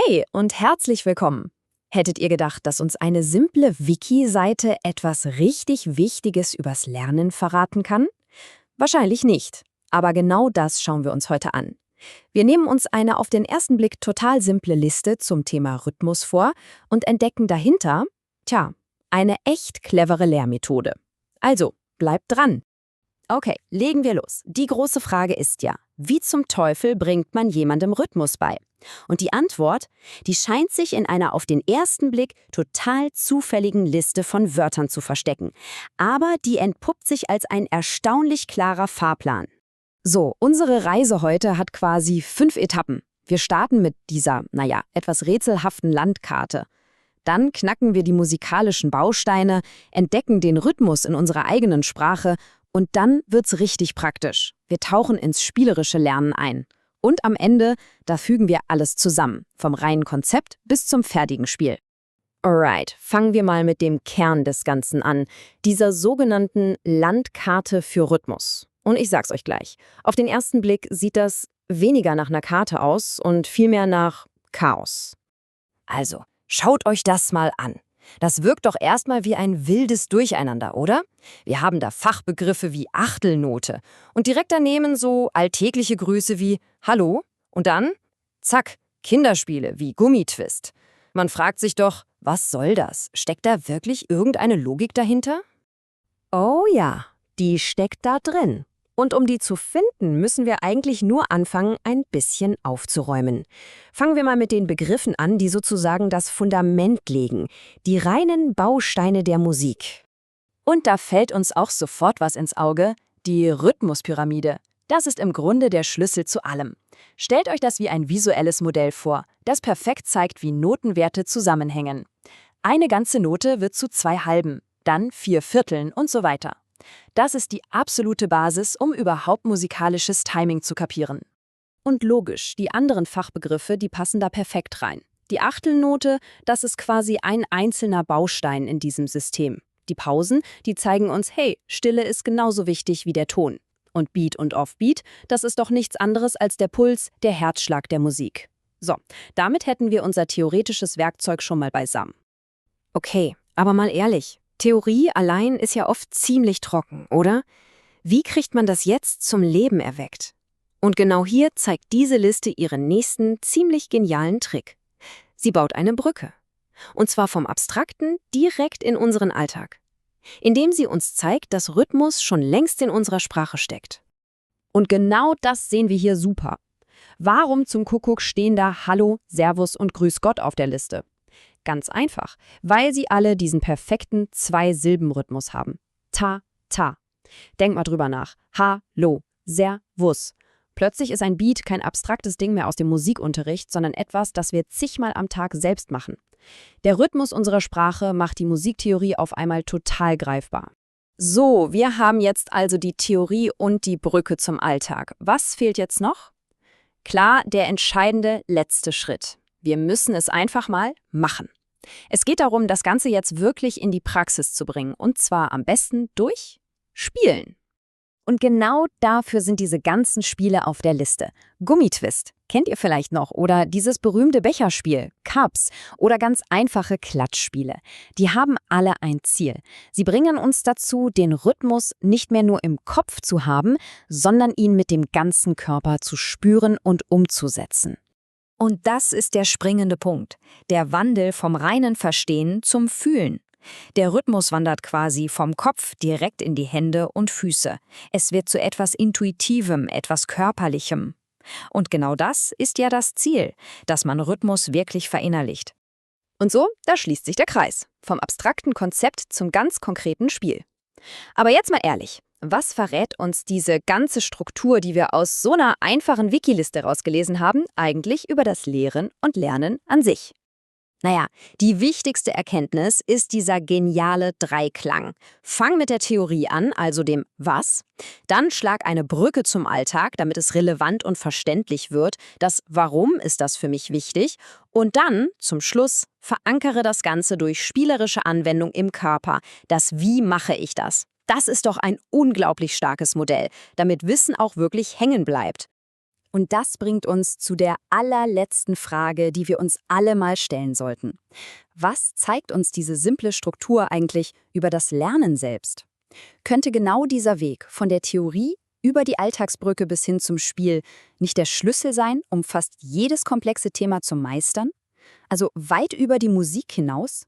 Hey und herzlich willkommen. Hättet ihr gedacht, dass uns eine simple Wiki-Seite etwas richtig Wichtiges übers Lernen verraten kann? Wahrscheinlich nicht. Aber genau das schauen wir uns heute an. Wir nehmen uns eine auf den ersten Blick total simple Liste zum Thema Rhythmus vor und entdecken dahinter, eine echt clevere Lehrmethode. Also, bleibt dran. Okay, legen wir los. Die große Frage ist ja, wie zum Teufel bringt man jemandem Rhythmus bei? Und die Antwort, die scheint sich in einer auf den ersten Blick total zufälligen Liste von Wörtern zu verstecken. Aber die entpuppt sich als ein erstaunlich klarer Fahrplan. So, unsere Reise heute hat quasi 5 Etappen. Wir starten mit dieser, etwas rätselhaften Landkarte. Dann knacken wir die musikalischen Bausteine, entdecken den Rhythmus in unserer eigenen Sprache und dann wird's richtig praktisch. Wir tauchen ins spielerische Lernen ein. Und am Ende, da fügen wir alles zusammen, vom reinen Konzept bis zum fertigen Spiel. Alright, fangen wir mal mit dem Kern des Ganzen an, dieser sogenannten Landkarte für Rhythmus. Und ich sag's euch gleich, auf den ersten Blick sieht das weniger nach einer Karte aus und vielmehr nach Chaos. Also, schaut euch das mal an. Das wirkt doch erstmal wie ein wildes Durcheinander, oder? Wir haben da Fachbegriffe wie Achtelnote und direkt daneben so alltägliche Grüße wie Hallo und dann, zack, Kinderspiele wie Gummitwist. Man fragt sich doch, was soll das? Steckt da wirklich irgendeine Logik dahinter? Oh ja, die steckt da drin. Und um die zu finden, müssen wir eigentlich nur anfangen, ein bisschen aufzuräumen. Fangen wir mal mit den Begriffen an, die sozusagen das Fundament legen, die reinen Bausteine der Musik. Und da fällt uns auch sofort was ins Auge, die Rhythmuspyramide. Das ist im Grunde der Schlüssel zu allem. Stellt euch das wie ein visuelles Modell vor, das perfekt zeigt, wie Notenwerte zusammenhängen. Eine ganze Note wird zu 2 Halben, dann 4 Vierteln und so weiter. Das ist die absolute Basis, um überhaupt musikalisches Timing zu kapieren. Und logisch, die anderen Fachbegriffe, die passen da perfekt rein. Die Achtelnote, das ist quasi ein einzelner Baustein in diesem System. Die Pausen, die zeigen uns, hey, Stille ist genauso wichtig wie der Ton. Und Beat und Offbeat, das ist doch nichts anderes als der Puls, der Herzschlag der Musik. So, damit hätten wir unser theoretisches Werkzeug schon mal beisammen. Okay, aber mal ehrlich. Theorie allein ist ja oft ziemlich trocken, oder? Wie kriegt man das jetzt zum Leben erweckt? Und genau hier zeigt diese Liste ihren nächsten, ziemlich genialen Trick. Sie baut eine Brücke. Und zwar vom Abstrakten direkt in unseren Alltag. Indem sie uns zeigt, dass Rhythmus schon längst in unserer Sprache steckt. Und genau das sehen wir hier super. Warum zum Kuckuck stehen da Hallo, Servus und Grüß Gott auf der Liste? Ganz einfach, weil sie alle diesen perfekten 2-Silben-Rhythmus haben. Ta, ta. Denk mal drüber nach. Ha-lo, Servus. Plötzlich ist ein Beat kein abstraktes Ding mehr aus dem Musikunterricht, sondern etwas, das wir zigmal am Tag selbst machen. Der Rhythmus unserer Sprache macht die Musiktheorie auf einmal total greifbar. So, wir haben jetzt also die Theorie und die Brücke zum Alltag. Was fehlt jetzt noch? Klar, der entscheidende letzte Schritt. Wir müssen es einfach mal machen. Es geht darum, das Ganze jetzt wirklich in die Praxis zu bringen, und zwar am besten durch Spielen. Und genau dafür sind diese ganzen Spiele auf der Liste. Gummitwist, kennt ihr vielleicht noch, oder dieses berühmte Becherspiel, Cups, oder ganz einfache Klatschspiele. Die haben alle ein Ziel. Sie bringen uns dazu, den Rhythmus nicht mehr nur im Kopf zu haben, sondern ihn mit dem ganzen Körper zu spüren und umzusetzen. Und das ist der springende Punkt, der Wandel vom reinen Verstehen zum Fühlen. Der Rhythmus wandert quasi vom Kopf direkt in die Hände und Füße. Es wird zu etwas Intuitivem, etwas Körperlichem. Und genau das ist ja das Ziel, dass man Rhythmus wirklich verinnerlicht. Und so, da schließt sich der Kreis, vom abstrakten Konzept zum ganz konkreten Spiel. Aber jetzt mal ehrlich. Was verrät uns diese ganze Struktur, die wir aus so einer einfachen Wikiliste rausgelesen haben, eigentlich über das Lehren und Lernen an sich? Naja, die wichtigste Erkenntnis ist dieser geniale Dreiklang. Fang mit der Theorie an, also dem Was, dann schlag eine Brücke zum Alltag, damit es relevant und verständlich wird, das Warum ist das für mich wichtig, und dann, zum Schluss, verankere das Ganze durch spielerische Anwendung im Körper, das Wie mache ich das? Das ist doch ein unglaublich starkes Modell, damit Wissen auch wirklich hängen bleibt. Und das bringt uns zu der allerletzten Frage, die wir uns alle mal stellen sollten. Was zeigt uns diese simple Struktur eigentlich über das Lernen selbst? Könnte genau dieser Weg von der Theorie über die Alltagsbrücke bis hin zum Spiel nicht der Schlüssel sein, um fast jedes komplexe Thema zu meistern? Also weit über die Musik hinaus?